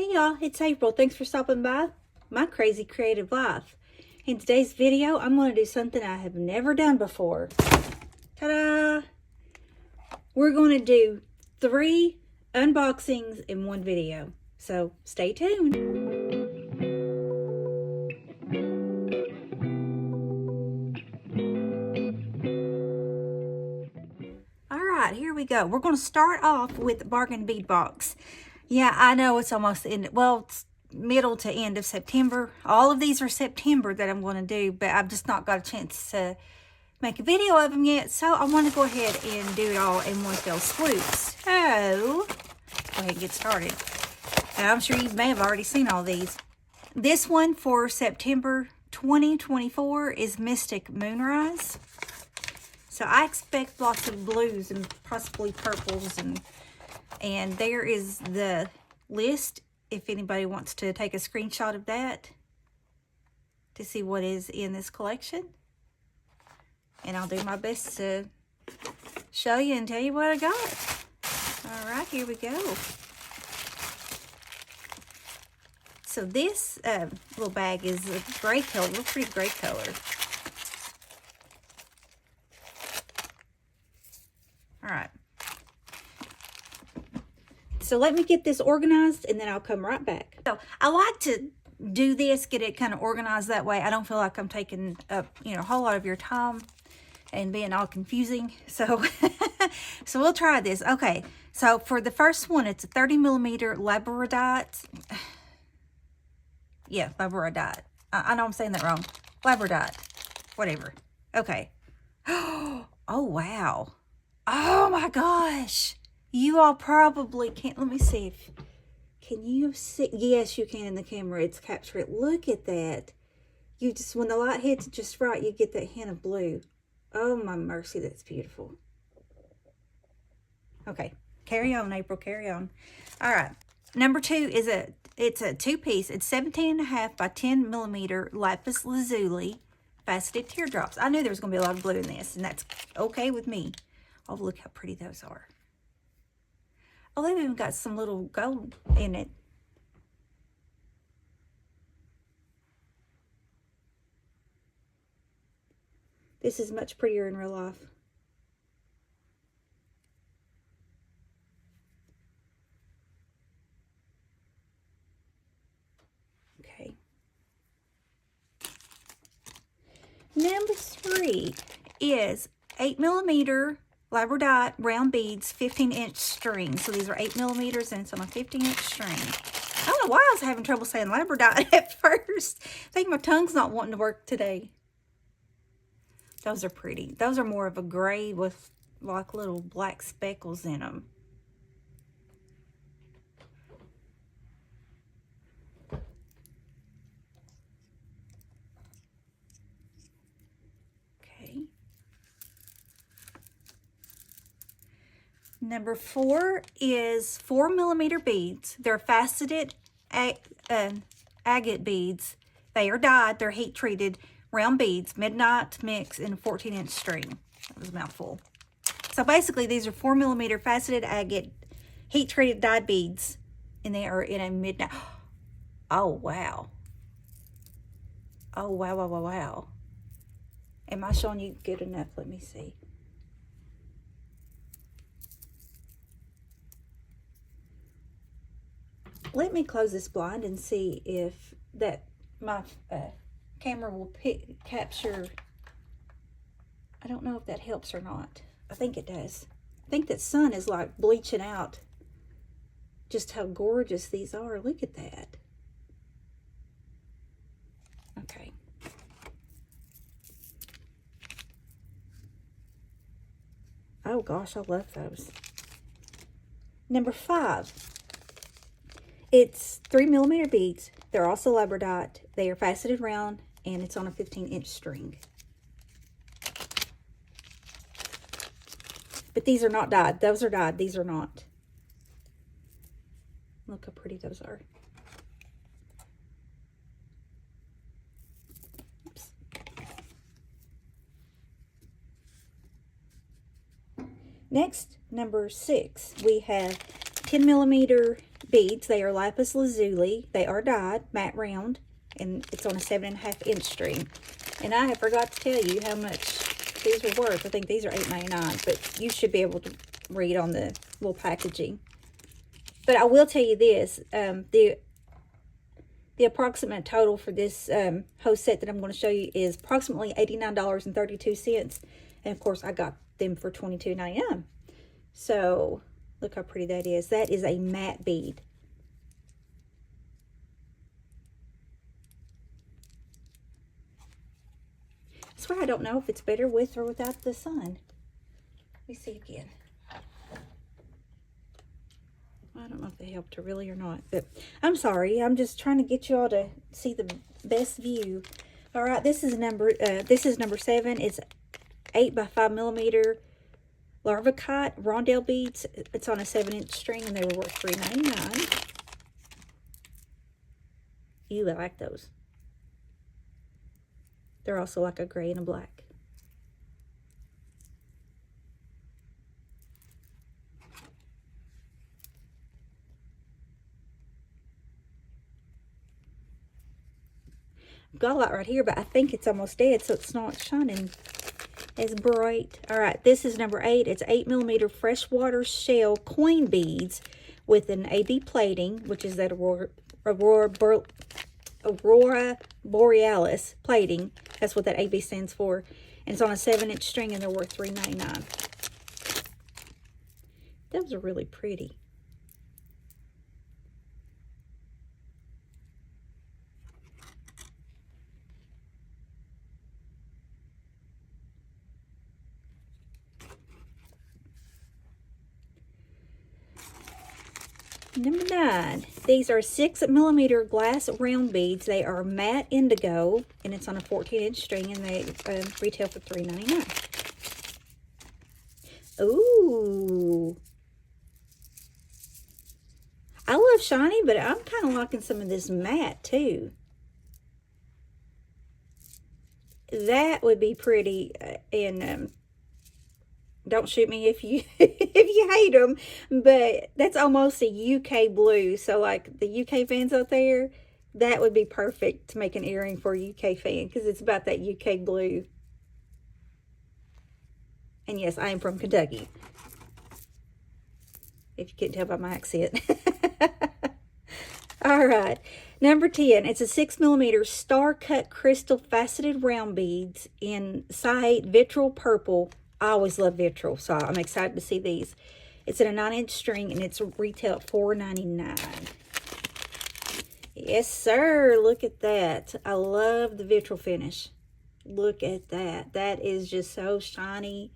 Hey y'all, it's April. Thanks for stopping by my crazy creative life. In today's video, I'm going to do something I have never done before. Ta-da! We're going to do 3 unboxings in one video. So stay tuned. Alright, here we go. We're going to start off with the bargain bead box. Yeah, I know it's almost the end. Well, it's middle to end of September. All of these are September that I'm going to do, but I've just not got a chance to make a video of them yet. So I want to go ahead and do it all in one fell swoop. So, go ahead and get started. And I'm sure you may have already seen all these. This one for September 2024 is Mystic Moonrise. So I expect lots of blues and possibly purples, and there is the list if anybody wants to take a screenshot of that to see what is in this collection. And I'll do my best to show you and tell you what I got. All right, here we go. So this little bag is a gray color, a pretty gray color. All right. So let me get this organized and then I'll come right back. So I like to do this, get it kind of organized that way. I don't feel like I'm taking up, a whole lot of your time and being all confusing. So, so we'll try this. Okay. So for the first one, it's a 30mm labradorite. Yeah, labradorite. I know I'm saying that wrong. Labradorite. Whatever. Okay. Oh, wow. Oh my gosh. You all probably can't. Let me see if, can you see? Yes, you can in the camera. It's capture it. Look at that. You just, when the light hits it just right, you get that hint of blue. Oh my mercy, that's beautiful. Okay, carry on, April, carry on. All right, number 2 is it's a 2-piece. It's 17.5 by 10mm lapis lazuli faceted teardrops. I knew there was going to be a lot of blue in this, and that's okay with me. Oh, look how pretty those are. Oh, they've even got some little gold in it. This is much prettier in real life. Okay. Number 3 is 8mm labradorite round beads, 15-inch string. So these are 8mm and it's on a 15-inch string. I don't know why I was having trouble saying labradorite at first. I think my tongue's not wanting to work today. Those are pretty. Those are more of a gray with like little black speckles in them. Number 4 is 4mm beads. They're faceted agate beads. They are dyed. They're heat treated round beads, midnight mix in a 14-inch string. That was a mouthful. So basically, these are 4mm faceted agate heat treated dyed beads, and they are in a midnight. Oh wow! Oh wow! Wow! Wow! Wow! Am I showing you good enough? Let me see. Let me close this blind and see if that my camera will capture. I don't know if that helps or not. I think it does. I think that sun is like bleaching out just how gorgeous these are. Look at that. Okay. Oh gosh, I love those. Number 5. It's 3mm beads. They're also labradorite. They are faceted round, and it's on a 15-inch string. But these are not dyed. Those are dyed. These are not. Look how pretty those are. Oops. Next, number 6, we have 10 millimeter beads. They are lapis lazuli. They are dyed, matte round, and it's on a 7.5 inch string. And I have forgot to tell you how much these were worth. I think these are $8.99, but you should be able to read on the little packaging. But I will tell you this, the approximate total for this whole set that I'm going to show you is approximately $89.32. And of course, I got them for $22.99. So look how pretty that is. That is a matte bead. I swear I don't know if it's better with or without the sun. Let me see again. I don't know if they helped her really or not, but I'm sorry. I'm just trying to get you all to see the best view. All right, this is number 7. It's 8 by 5 millimeter larvicate rondelle beads. It's on a 7-inch string, and they were worth $3.99. You like those. They're also like a gray and a black. I've got a lot right here, but I think it's almost dead, so it's not shining as bright. All right, this is number 8. It's 8 millimeter freshwater shell coin beads with an AB plating, which is that Aurora Borealis plating. That's what that AB stands for. And it's on a 7-inch string, and they're worth $3.99. Those are really pretty. Number 9, these are 6 millimeter glass round beads. They are matte indigo, and it's on a 14-inch string, and they retail for $3.99. Ooh. I love shiny, but I'm kind of liking some of this matte too. That would be pretty, and don't shoot me if you if you hate them, but that's almost a UK blue. So like the UK fans out there, that would be perfect to make an earring for a UK fan, because it's about that UK blue. And yes, I am from Kentucky, if you couldn't tell by my accent. All right, number 10. It's a 6 millimeter star cut crystal faceted round beads in Side Vitriol Purple. I always love vitriol, so I'm excited to see these. It's in a 9-inch string, and it's retail at $4.99. Yes, sir. Look at that. I love the vitriol finish. Look at that. That is just so shiny.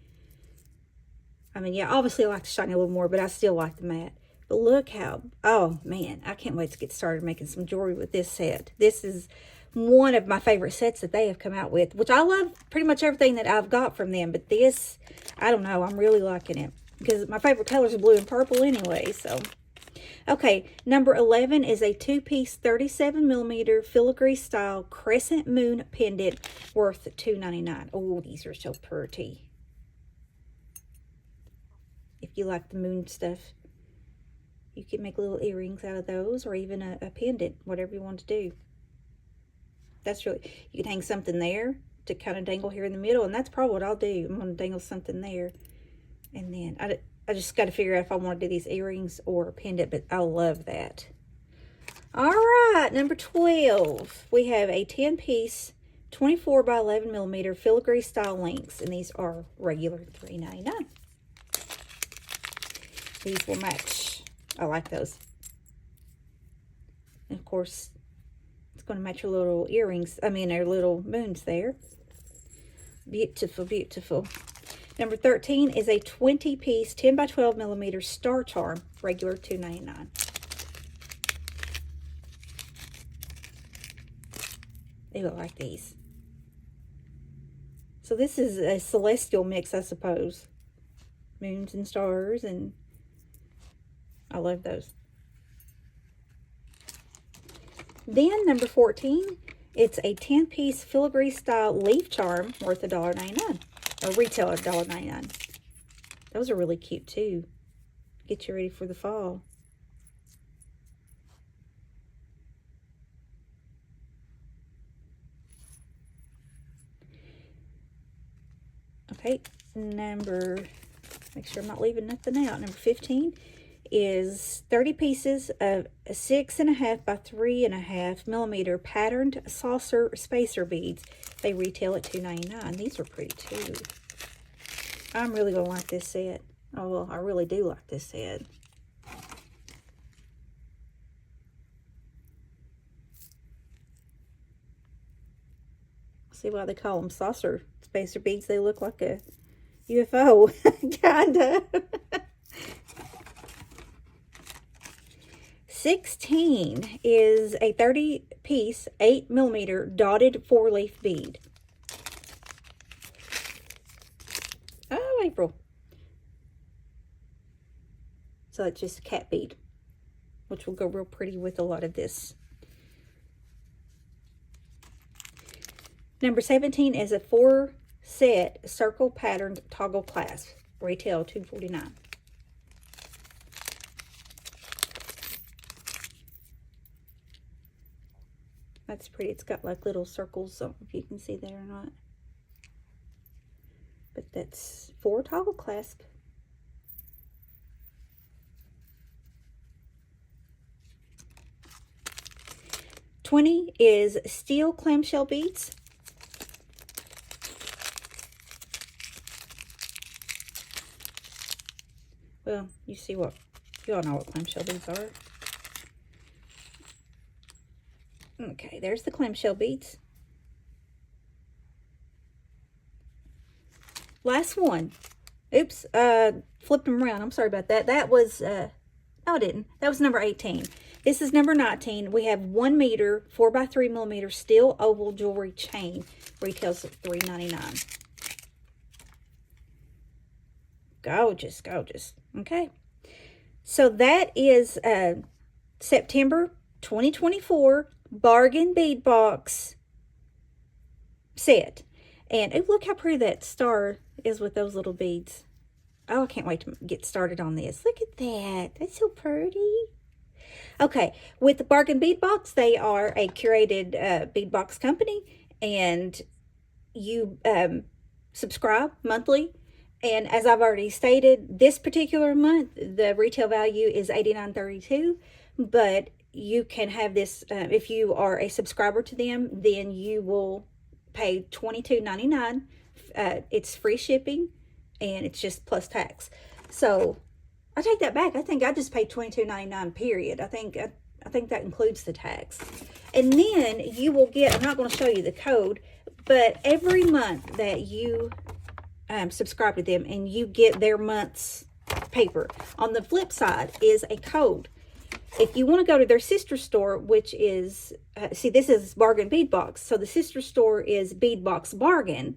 I mean, yeah, obviously I like the shiny a little more, but I still like the matte. But look how, oh man, I can't wait to get started making some jewelry with this set. This is one of my favorite sets that they have come out with, which I love pretty much everything that I've got from them, but this, I don't know, I'm really liking it, because my favorite colors are blue and purple anyway. So okay, number 11 is a 2-piece 37 millimeter filigree style crescent moon pendant worth $2.99. Oh, these are so pretty. If you like the moon stuff, you can make little earrings out of those, or even a pendant, whatever you want to do. That's really, you can hang something there to kind of dangle here in the middle, and that's probably what I'll do. I'm going to dangle something there, and then I just got to figure out if I want to do these earrings or a pendant, but I love that. All right, number 12, we have a 10-piece 24 by 11 millimeter filigree style links, and these are regular $3.99. These will match. I like those. And of course, it's going to match your little earrings. I mean, our little moons there. Beautiful, beautiful. Number 13 is a 20-piece 10 by 12 millimeter star charm, regular $2.99. They look like these. So this is a celestial mix, I suppose. Moons and stars, and I love those. Then number 14, it's a 10-piece filigree style leaf charm worth $1.99, or retail $1.99. Those are really cute too. Get you ready for the fall. Okay, make sure I'm not leaving nothing out. Number 15 is 30 pieces of a 6.5 by 3.5 millimeter patterned saucer spacer beads. They retail at $2.99. These are pretty too. I'm really gonna like this set. Oh, well, I really do like this set. See why they call them saucer spacer beads? They look like a UFO, kinda. 16 is a 30-piece, 8 millimeter dotted 4-leaf bead. Oh, April. So it's just a cat bead, which will go real pretty with a lot of this. Number 17 is a 4-set circle patterned toggle clasp. Retail $2.49. That's pretty. It's got like little circles. I don't know if you can see that or not. But that's 4 toggle clasp. $20 is steel clamshell beads. Well, you all know what clamshell beads are. Okay, there's the clamshell beads. Last one. Oops, flipped them around. I'm sorry about that. That was, no I didn't. That was number 18. This is number 19. We have 1 meter, 4 by 3 millimeter steel oval jewelry chain. Retails at $3.99. Gorgeous, gorgeous. Okay. So that is September 2024 bargain bead box set. And oh, look how pretty that star is with those little beads. Oh, I can't wait to get started on this. Look at that. That's so pretty. Okay, with the bargain bead box, they are a curated bead box company, and you subscribe monthly. And as I've already stated, this particular month, the retail value is $89.32, but you can have this, if you are a subscriber to them, then you will pay $22.99. It's free shipping, and it's just plus tax. So I take that back. I think I just paid $22.99, period. I think that includes the tax. And then you will get, I'm not going to show you the code, but every month that you subscribe to them and you get their month's paper, on the flip side is a code. If you want to go to their sister store, which is, see, this is Bargain Bead Box. So the sister store is Bead Box Bargain.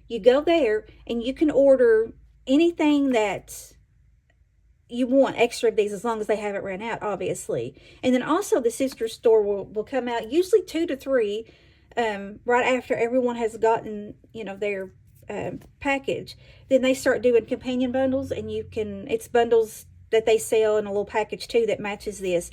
You go there and you can order anything that you want extra of these, as long as they haven't ran out, obviously. And then also the sister store will come out usually 2 to 3 right after everyone has gotten, you know, their package. Then they start doing companion bundles, and you can, it's bundles that they sell in a little package too that matches this.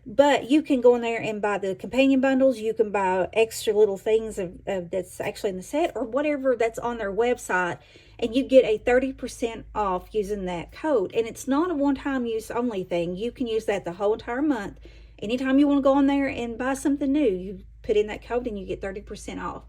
But you can go in there and buy the companion bundles. You can buy extra little things of that's actually in the set, or whatever that's on their website, and you get a 30% off using that code. And it's not a one-time use only thing. You can use that the whole entire month. Anytime you want to go on there and buy something new, you put in that code and you get 30% off.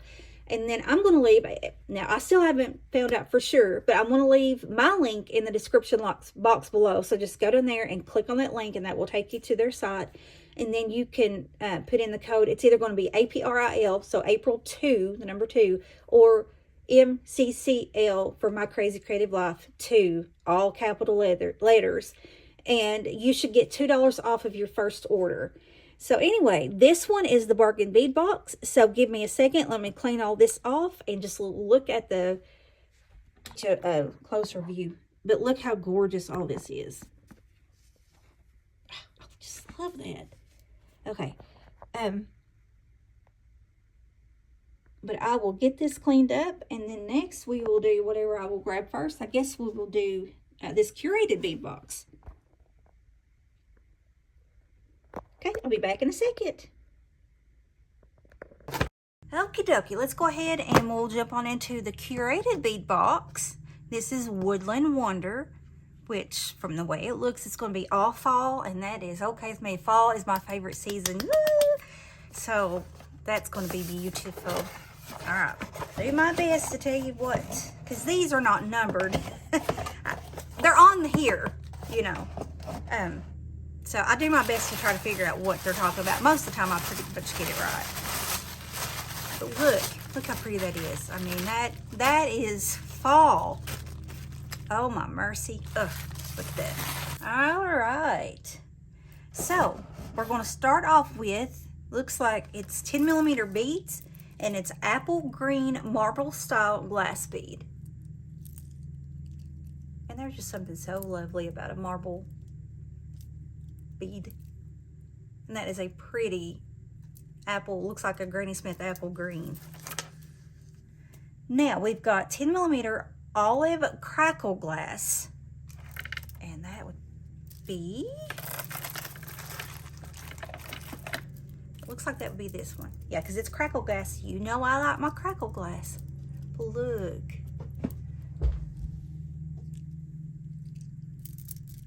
And then I'm going to leave, now I still haven't found out for sure, but I'm going to leave my link in the description box below. So just go down there and click on that link, and that will take you to their site. And then you can put in the code. It's either going to be APRIL, so April 2, the number 2, or MCCL for My Crazy Creative Life 2, all capital letters. And you should get $2 off of your first order. So anyway, this one is the Bargain Bead Box. So give me a second. Let me clean all this off and just look at the closer view. But look how gorgeous all this is. I just love that. Okay. But I will get this cleaned up, and then next we will do whatever I will grab first. I guess we will do this curated bead box. Okay, I'll be back in a second. Okie dokie, let's go ahead and we'll jump on into the Curated Bead Box. This is Woodland Wonder, which from the way it looks, it's going to be all fall, and that is okay with me. Fall is my favorite season. Woo! So that's going to be beautiful. All right, do my best to tell you what, because these are not numbered. They're on here, you know. So I do my best to try to figure out what they're talking about. Most of the time I pretty much get it right. But look how pretty that is. I mean, that is fall. Oh my mercy. Ugh, look at that. All right. So we're going to start off with, looks like it's 10mm beads, and it's apple green marble style glass bead. And there's just something so lovely about a marble bead. And that is a pretty apple, looks like a Granny Smith apple green. Now we've got 10mm olive crackle glass, and that would be, looks like that would be this one. Yeah, because it's crackle glass. You know I like my crackle glass. Look.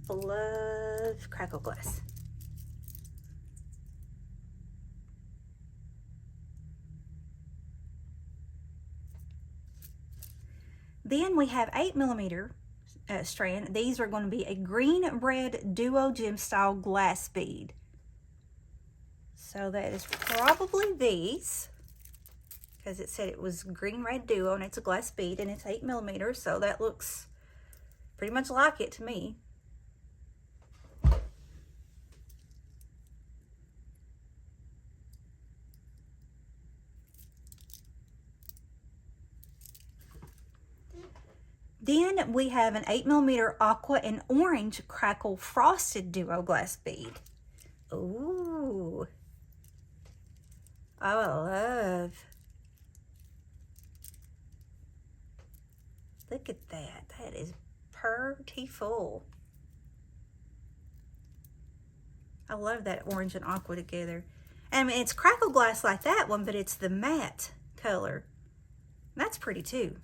Love crackle glass. Then we have 8mm strand. These are going to be a green-red duo gem style glass bead. So that is probably these, because it said it was green-red duo and it's a glass bead and it's 8mm, so that looks pretty much like it to me. Then we have an 8mm aqua and orange crackle frosted duo glass bead. Ooh. Oh, I love. Look at that. That is pretty-full. I love that orange and aqua together. I mean, it's crackle glass like that one, but it's the matte color. That's pretty too.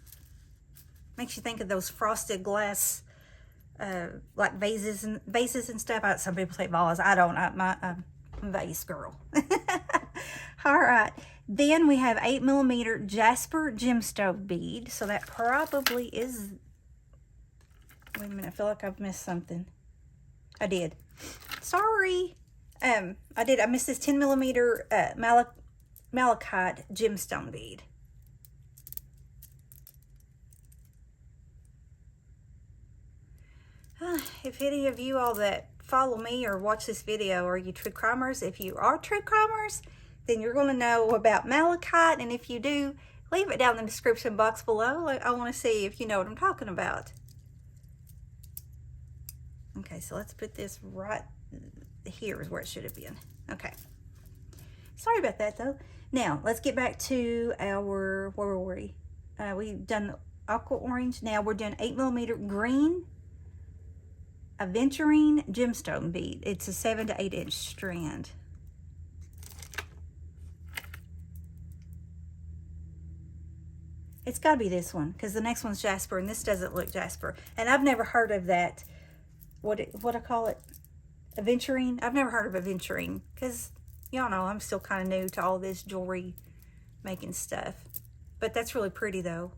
Makes you think of those frosted glass, like vases and stuff. Some people say vases. I don't. I'm a vase girl. All right. Then we have 8mm Jasper gemstone bead. So that probably is. Wait a minute. I feel like I've missed something. I did. Sorry. I did. I missed this 10mm malachite gemstone bead. If any of you all that follow me or watch this video are you true crimers, if you are true crimers, then you're going to know about malachite, and if you do, leave it down in the description box below. I want to see if you know what I'm talking about. Okay, so let's put this right here is where it should have been. Okay. Sorry about that though. Now, let's get back to our, where were we? We've done aqua orange. Now we're doing 8mm green aventurine gemstone bead. It's a 7 to 8 inch strand. It's got to be this one, because the next one's Jasper, and this doesn't look Jasper. And I've never heard of that. What I call it? Aventurine? I've never heard of aventurine, because y'all know I'm still kind of new to all this jewelry making stuff. But that's really pretty though.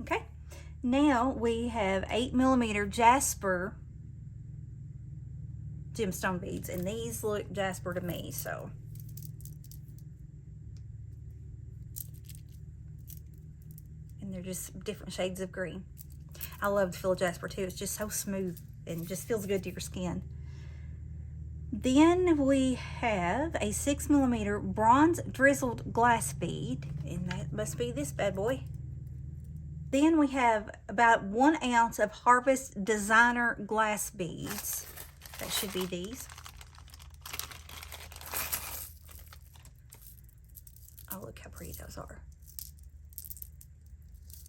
Okay, now we have 8mm Jasper gemstone beads, and these look Jasper to me, so. And they're just different shades of green. I love the feel of Jasper too. It's just so smooth and just feels good to your skin. Then we have a 6mm bronze drizzled glass bead, and that must be this bad boy. Then we have about 1 ounce of Harvest Designer glass beads. That should be these. Oh, look how pretty those are.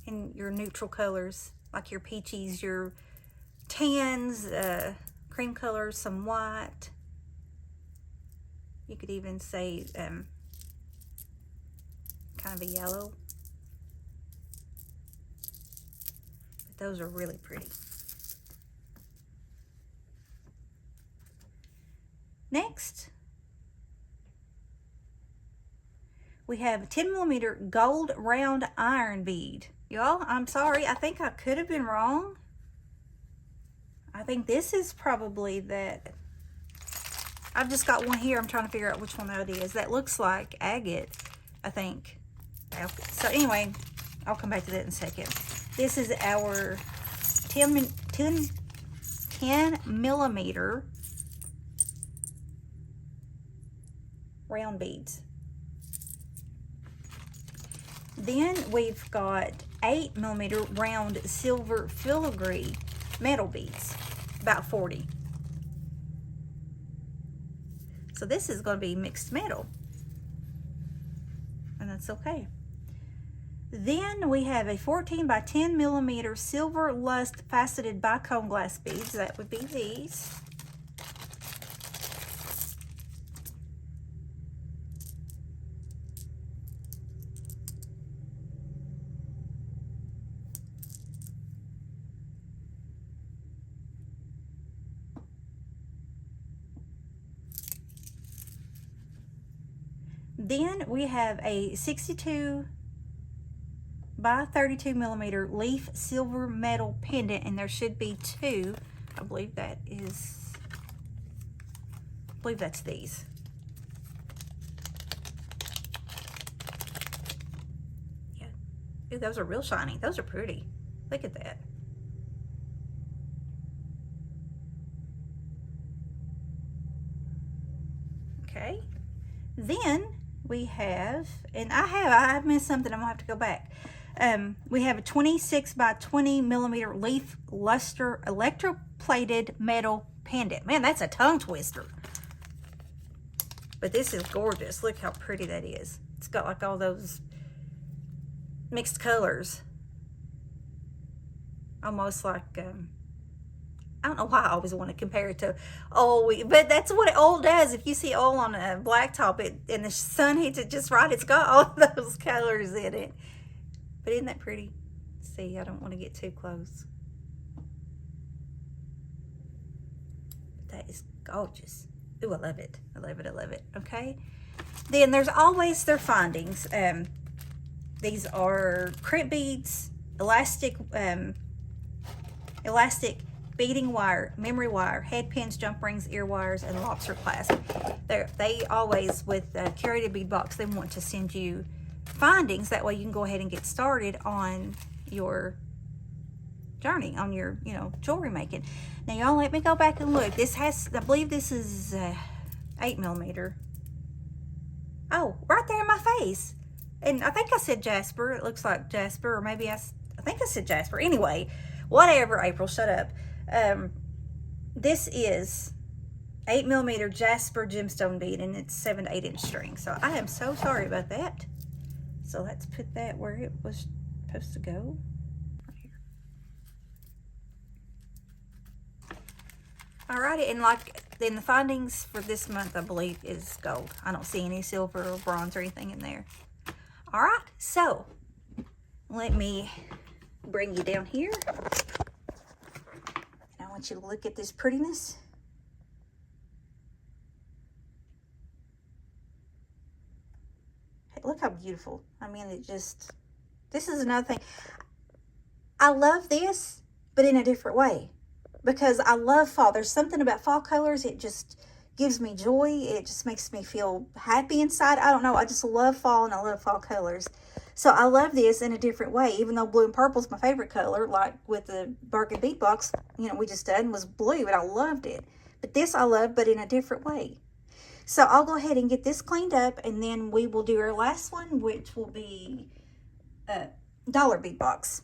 in your neutral colors, like your peaches, your tans, cream colors, some white. You could even say kind of a yellow. But those are really pretty. Next, we have a 10mm gold round iron bead. Y'all, I'm sorry, I think I could have been wrong. I think this is probably that. I've just got one here. I'm trying to figure out which one that is. That looks like agate, I think. So anyway, I'll come back to that in a second. This is our 10mm round beads. Then we've got 8mm round silver filigree metal beads, about 40. So this is going to be mixed metal, and that's okay. Then we have a 14 by 10mm silver lust faceted bicone glass beads. That would be these. Then we have a 62 by 32mm leaf silver metal pendant, and there should be two. I believe that's these. Yeah. Ooh, those are real shiny. Those are pretty. Look at that. Okay. Then we have, and I've missed something. I'm gonna have to go back. We have a 26 by 20mm leaf luster electroplated metal pendant. Man, that's a tongue twister. But this is gorgeous. Look how pretty that is. It's got like all those mixed colors. Almost like, I don't know why I always want to compare it to oil, but that's what oil does. If you see oil on a blacktop and the sun hits it just right, it's got all those colors in it. But isn't that pretty? See, I don't want to get too close. That is gorgeous. Ooh, I love it. I love it. I love it. Okay. Then there's always their findings. These are crimp beads, elastic beading wire, memory wire, head pins, jump rings, ear wires, and lobster clasp. They always, with Curated Bead Box, they want to send you findings. That way you can go ahead and get started on your journey, on your, jewelry making. Now, y'all, let me go back and look. This has, I believe this is 8mm. Oh, right there in my face. And I think I said Jasper. It looks like Jasper, or maybe I think I said Jasper. Anyway, whatever, April, shut up. This is 8mm Jasper gemstone bead, and it's 7 to 8 inch string. So I am so sorry about that. So let's put that where it was supposed to go. Right here. Alrighty, and then the findings for this month, I believe, is gold. I don't see any silver or bronze or anything in there. All right, so let me bring you down here. I want you to look at this prettiness. Hey, look how beautiful. I mean, this is another thing. I love this, but in a different way, because I love fall. There's something about fall colors. It just gives me joy. It just makes me feel happy inside. I don't know. I just love fall, and I love fall colors. So I love this in a different way, even though blue and purple is my favorite color, like with the Bargain Bead Box, we just done was blue, and I loved it. But this I love, but in a different way. So I'll go ahead and get this cleaned up, and then we will do our last one, which will be dollar bead box.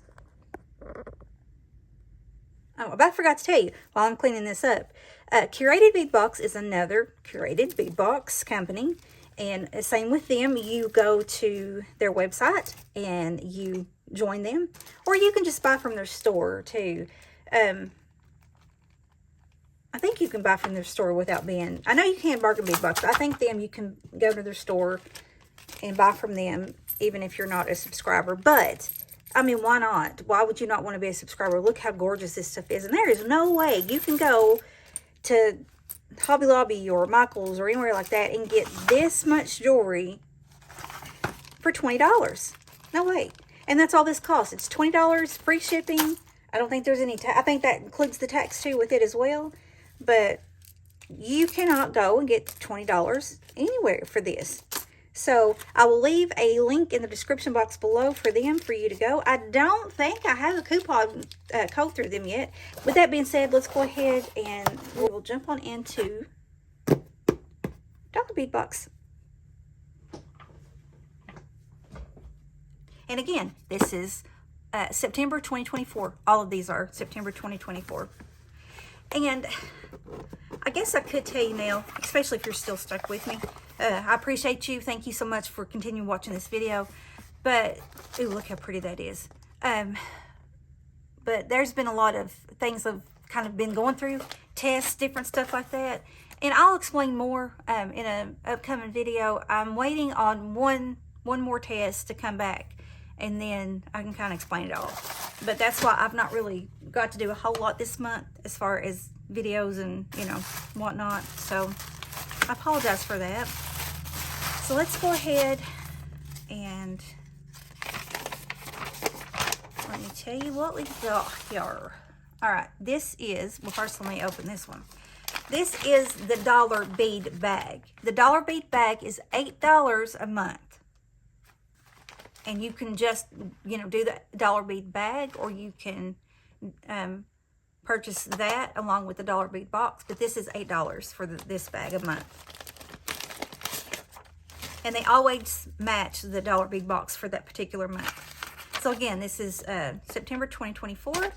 Oh, I forgot to tell you while I'm cleaning this up. Curated Bead Box is another Curated Bead Box company, And same with them, you go to their website and you join them, or you can just buy from their store too. I think you can buy from their store without being, I know you can Bargain Bead Box, but I think them you can go to their store and buy from them even if you're not a subscriber. But I mean, why not? Why would you not want to be a subscriber? Look how gorgeous this stuff is. And there is no way you can go to Hobby Lobby or Michael's or anywhere like that and get this much jewelry for $20. No way. And that's all this costs. It's $20, free shipping. I don't think there's any I think that includes the tax too with it as well. But you cannot go and get $20 anywhere for this. So I will leave a link in the description box below for them for you to go. I don't think I have a coupon code through them yet. With that being said, let's go ahead and we will jump on into Dollar Bead Box. And again, this is September 2024. All of these are September 2024. And I guess I could tell you now, especially if you're still stuck with me, I appreciate you. Thank you so much for continuing watching this video. But, ooh, look how pretty that is. But there's been a lot of things I've kind of been going through, tests, different stuff like that. And I'll explain more in an upcoming video. I'm waiting on one more test to come back, and then I can kind of explain it all. But that's why I've not really got to do a whole lot this month as far as videos and, you know, whatnot. So I apologize for that. So let's go ahead and let me tell you what we've got here. All right, this is, well, first let me open this one. This is the Dollar Bead Bag. The Dollar Bead Bag is $8 a month. And you can just, you know, do the Dollar Bead Bag, or you can purchase that along with the Dollar Bead Box. But this is $8 for this bag a month. And they always match the Dollar Bead Box for that particular month. So again, this is September 2024.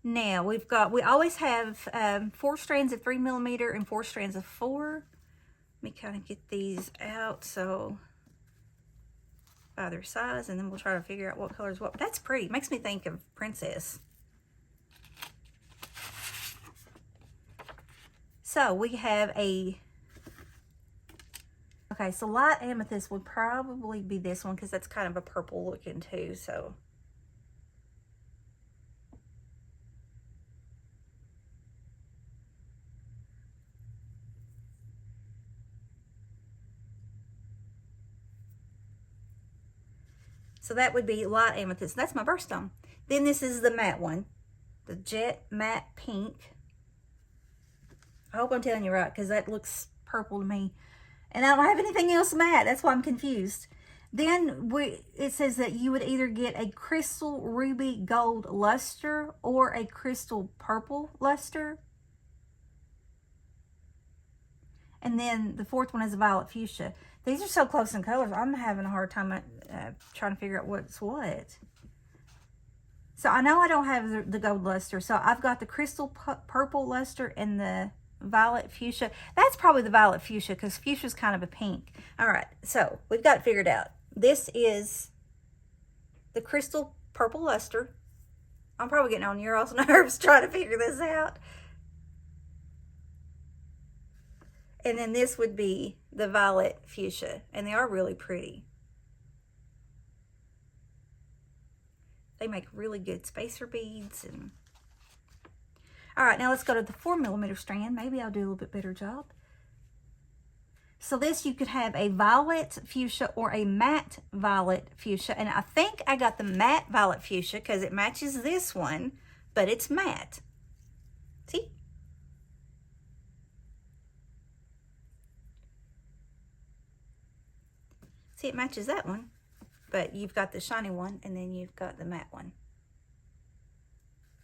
Now we always have 4 strands of 3mm and 4 strands of 4. Let me kind of get these out so by their size, and then we'll try to figure out what color is what. But that's pretty. It makes me think of Princess. So we have okay, so light amethyst would probably be this one because that's kind of a purple looking too. So that would be light amethyst. That's my birthstone. Then this is the matte one, the jet matte pink. I hope I'm telling you right, because that looks purple to me. And I don't have anything else matte. That's why I'm confused. Then it says that you would either get a crystal ruby gold luster or a crystal purple luster. And then the fourth one is a violet fuchsia. These are so close in colors. I'm having a hard time trying to figure out what's what. So I know I don't have the gold luster. So I've got the crystal purple luster and the violet fuchsia. That's probably the violet fuchsia because fuchsia is kind of a pink. All right, so we've got it figured out. This is the crystal purple luster. I'm probably getting on your all's nerves trying to figure this out. And then this would be the violet fuchsia, and they are really pretty. They make really good spacer beads. And all right, now let's go to the 4mm strand. Maybe I'll do a little bit better job. So this, you could have a violet fuchsia or a matte violet fuchsia. And I think I got the matte violet fuchsia because it matches this one, but it's matte. See? See, it matches that one, but you've got the shiny one, and then you've got the matte one.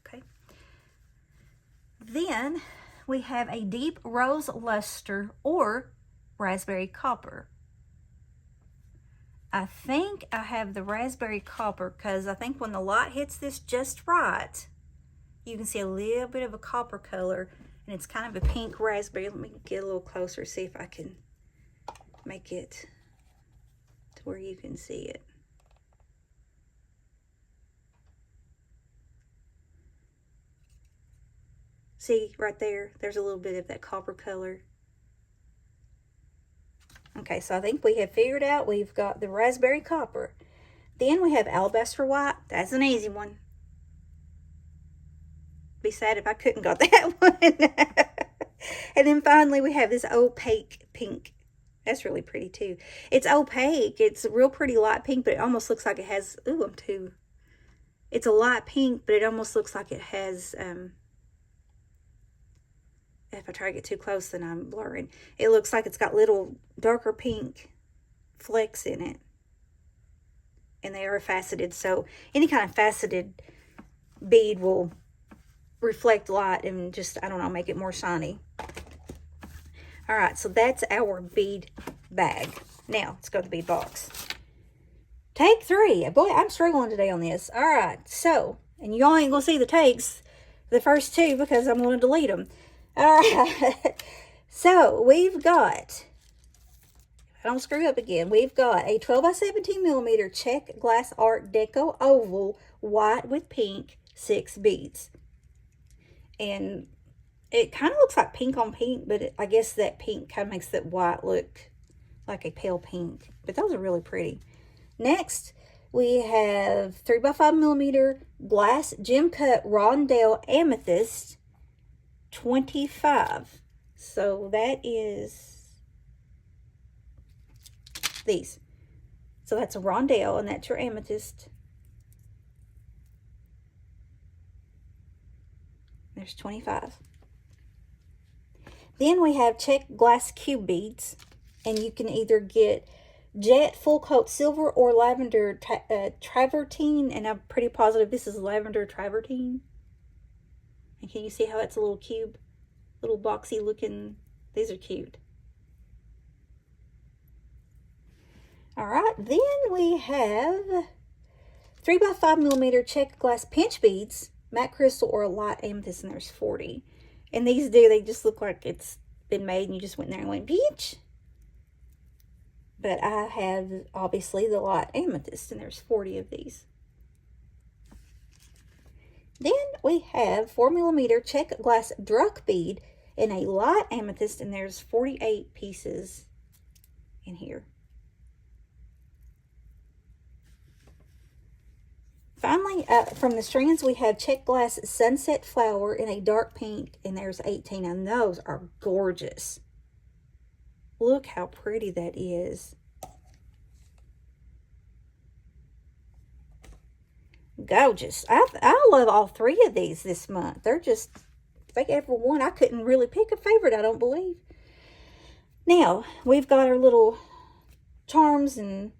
Okay. Then we have a deep rose luster or raspberry copper. I think I have the raspberry copper because I think when the light hits this just right, you can see a little bit of a copper color, and it's kind of a pink raspberry. Let me get a little closer, see if I can make it to where you can see it. See, right there, there's a little bit of that copper color. Okay, so I think we have figured out we've got the raspberry copper. Then we have alabaster white. That's an easy one. Be sad if I couldn't got that one. And then finally we have this opaque pink. That's really pretty too. It's opaque. It's a real pretty light pink, but it almost looks like it has, ooh, I'm too. It's a light pink, but it almost looks like it has, if I try to get too close, then I'm blurring. It looks like it's got little darker pink flecks in it. And they are faceted, so any kind of faceted bead will reflect light and just, I don't know, make it more shiny. All right, so that's our bead bag. Now, let's go to the bead box. Take 3. Boy, I'm struggling today on this. All right, so, and y'all ain't going to see the takes, the first 2, because I'm going to delete them. All right, so we've got, I don't screw up again, we've got a 12 by 17 millimeter check glass art deco oval, white with pink, 6 beads. And it kind of looks like pink on pink, but I guess that pink kind of makes that white look like a pale pink. But those are really pretty. Next, we have 3 by 5 millimeter glass gem cut rondelle amethyst, 25. So that is these. So that's a rondelle, and that's your amethyst. There's 25. Then we have check glass cube beads, and you can either get jet full coat silver or lavender travertine, and I'm pretty positive this is lavender travertine. And can you see how that's a little cube, little boxy looking? These are cute. All right, then we have 3 by 5 millimeter check glass pinch beads, matte crystal or light amethyst, and there's 40. And these they just look like it's been made and you just went in there and went, bitch. But I have, obviously, the light amethyst, and there's 40 of these. Then we have 4 millimeter check glass druck bead in a light amethyst, and there's 48 pieces in here. Finally, from the strands, we have check glass sunset flower in a dark pink, and there's 18, and those are gorgeous. Look how pretty that is. Gorgeous. I love all 3 of these this month. They're just, if they ever won, I couldn't really pick a favorite, I don't believe. Now, we've got our little charms and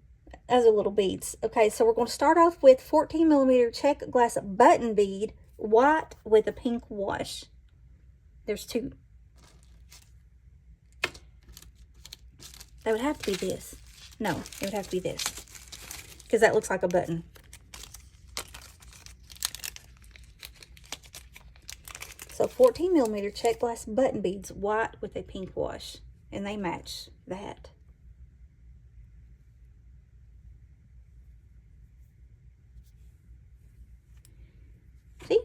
other little beads. Okay, so we're going to start off with 14 millimeter check glass button bead, white with a pink wash. There's 2. That would have to be this. No, it would have to be this, because that looks like a button. So 14 millimeter check glass button beads, white with a pink wash, and they match that. See?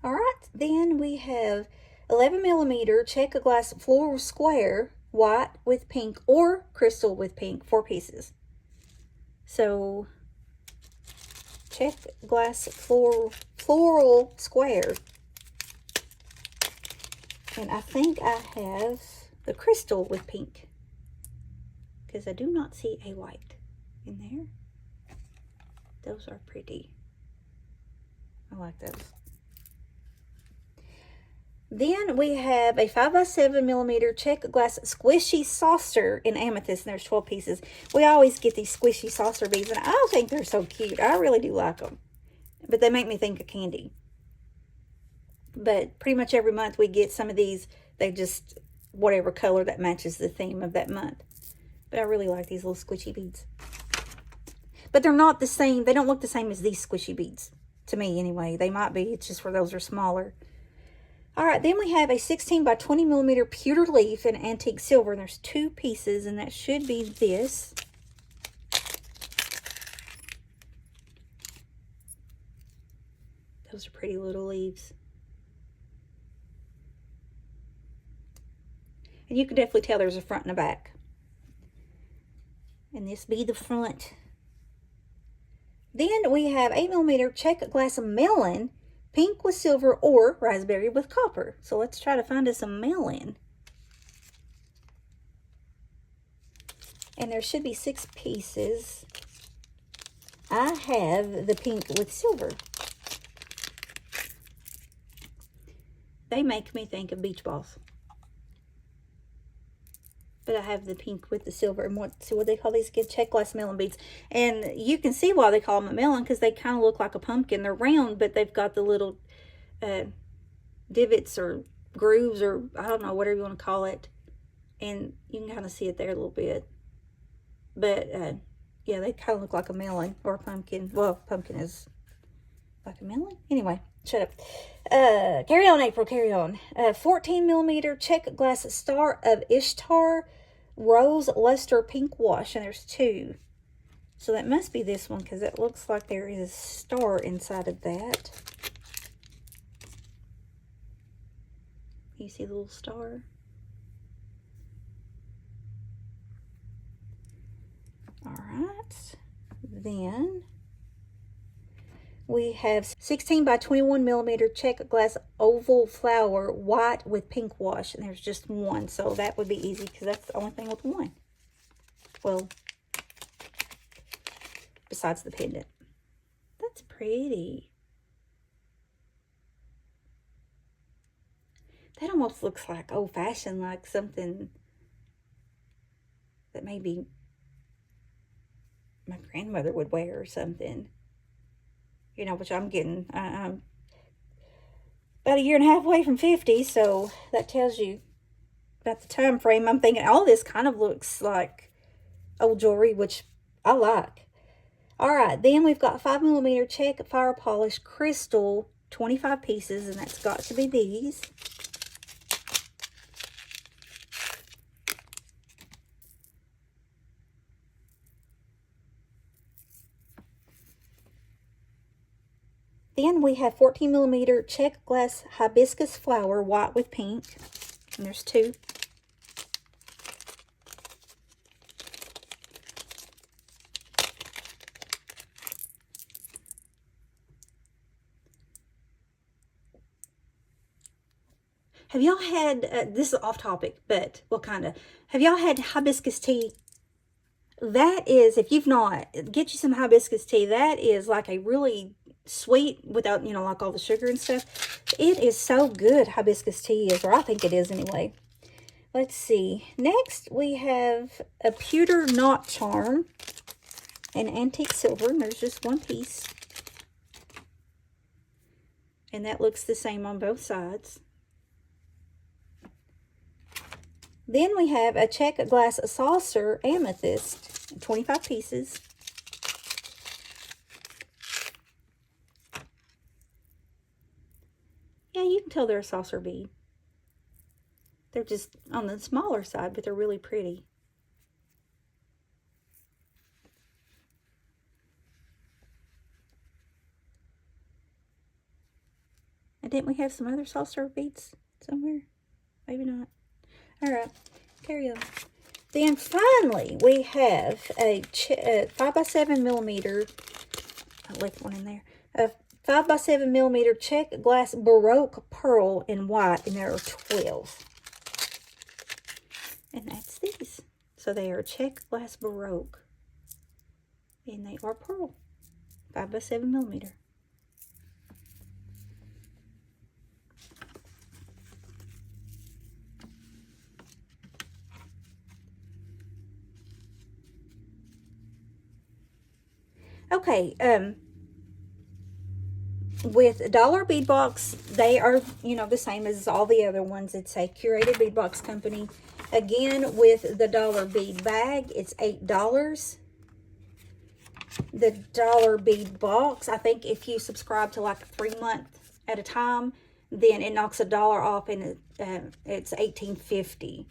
All right, then we have 11 millimeter check glass floral square, white with pink or crystal with pink, 4 pieces. So check glass floral square. And I think I have the crystal with pink, because I do not see a white in there. Those are pretty. I like those. Then we have a 5 by 7 millimeter check glass squishy saucer in amethyst, and there's 12 pieces. We always get these squishy saucer beads, and I think they're so cute. I really do like them, but they make me think of candy. But pretty much every month we get some of these. They just, whatever color that matches the theme of that month. But I really like these little squishy beads. But they're not the same. They don't look the same as these squishy beads, to me anyway. They might be. It's just where those are smaller. All right, then we have a 16 by 20 millimeter pewter leaf in antique silver, and there's 2 pieces, and that should be this. Those are pretty little leaves. And you can definitely tell there's a front and a back. And this be the front. Then we have 8 millimeter check glass melon, pink with silver or raspberry with copper. So let's try to find us a melon. And there should be 6 pieces. I have the pink with silver. They make me think of beach balls. But I have the pink with the silver. And what they call these? Check glass melon beads. And you can see why they call them a melon, because they kind of look like a pumpkin. They're round, but they've got the little divots or grooves, or I don't know, whatever you want to call it. And you can kind of see it there a little bit. But yeah, they kind of look like a melon or a pumpkin. Well, pumpkin is like a melon. Anyway, shut up. Carry on, April, carry on. 14 millimeter check glass Star of Ishtar rose luster pink wash, and there's 2. So that must be this one, because it looks like there is a star inside of that. You see the little star? All right. Then we have 16 by 21 millimeter check glass oval flower white with pink wash, and there's just 1, so that would be easy because that's the only thing with 1. Well, besides the pendant. That's pretty. That almost looks like old-fashioned, like something that maybe my grandmother would wear or something. You know, which I'm getting, I'm about 1.5 years away from 50, so that tells you about the time frame. I'm thinking all this kind of looks like old jewelry, which I like. All right, then we've got 5 millimeter check fire polish crystal, 25 pieces, and that's got to be these. Then we have 14 millimeter check glass hibiscus flower, white with pink. And there's 2. Have y'all had, this is off topic, but, well, kind of. Have y'all had hibiscus tea? That is, if you've not, get you some hibiscus tea. That is like a really sweet, without, you know, like all the sugar and stuff. It is so good, hibiscus tea is, or I think it is anyway. Let's see. Next, we have a pewter knot charm in antique silver, and there's just 1 piece. And that looks the same on both sides. Then we have a check glass saucer amethyst, 25 pieces. Yeah, you can tell they're a saucer bead. They're just on the smaller side, but they're really pretty. And didn't we have some other saucer beads somewhere? Maybe not. All right, carry on. Then finally, we have a 5 by 7 millimeter. I left one in there. A 5 by 7 millimeter check glass Baroque pearl in white, and there are 12. And that's these. So they are check glass Baroque, and they are pearl, 5 by 7 millimeter. Okay, with Dollar Bead Box, they are, you know, the same as all the other ones. It's a Curated Bead Box company. Again, with the Dollar Bead Bag, it's $8. The Dollar Bead Box, I think if you subscribe to like 3 months at a time, then it knocks $1 off, and it's $18.50,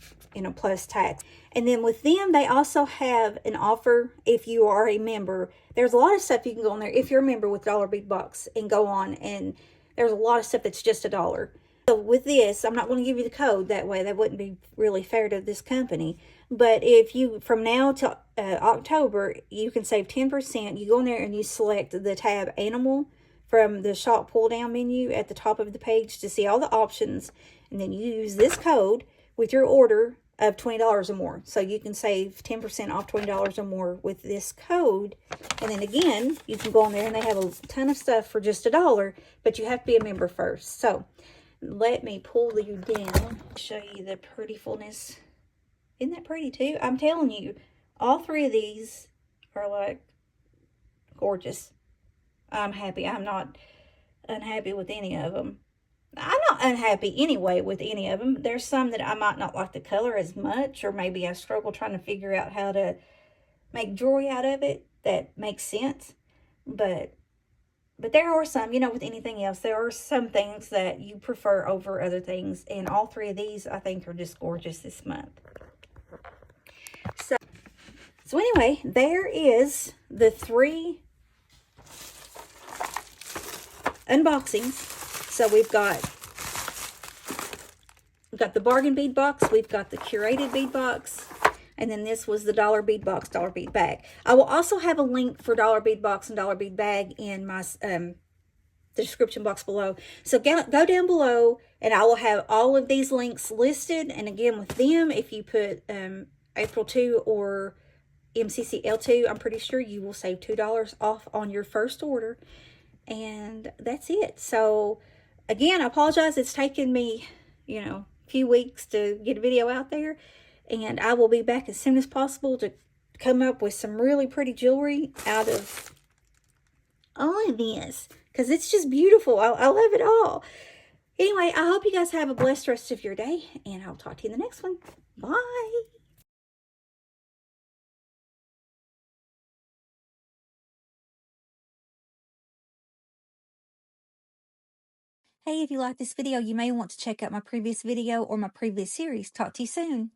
plus tax. And then with them, they also have an offer if you are a member. There's a lot of stuff you can go on there if you're a member with Dollar Bead Box and go on, and there's a lot of stuff that's just $1. So with this, I'm not going to give you the code that way. That wouldn't be really fair to this company. But if you, from now till October, you can save 10%. You go in there and you select the tab Animal from the shop pull down menu at the top of the page to see all the options. And then you use this code with your order of $20 or more. So you can save 10% off $20 or more with this code. And then again, you can go on there and they have a ton of stuff for just $1, but you have to be a member first. So let me pull you down, show you the prettifulness. Isn't that pretty too? I'm telling you, all three of these are like gorgeous. I'm happy. I'm not unhappy with any of them. I'm not unhappy anyway with any of them. There's some that I might not like the color as much, or maybe I struggle trying to figure out how to make jewelry out of it that makes sense. But there are some, with anything else, there are some things that you prefer over other things. And all three of these, I think, are just gorgeous this month. So anyway, there is the 3 unboxings. So we've got the bargain bead box, we've got the curated bead box, and then this was the Dollar Bead Box, Dollar Bead Bag. I will also have a link for Dollar Bead Box and Dollar Bead Bag in my the description box below. So go down below, and I will have all of these links listed. And again, with them, if you put April 2 or MCCL2, I'm pretty sure you will save $2 off on your first order. And that's it. So again, I apologize. It's taken me, a few weeks to get a video out there. And I will be back as soon as possible to come up with some really pretty jewelry out of all of this. Because it's just beautiful. I love it all. Anyway, I hope you guys have a blessed rest of your day. And I'll talk to you in the next one. Bye. Hey, if you like this video, you may want to check out my previous video or my previous series. Talk to you soon.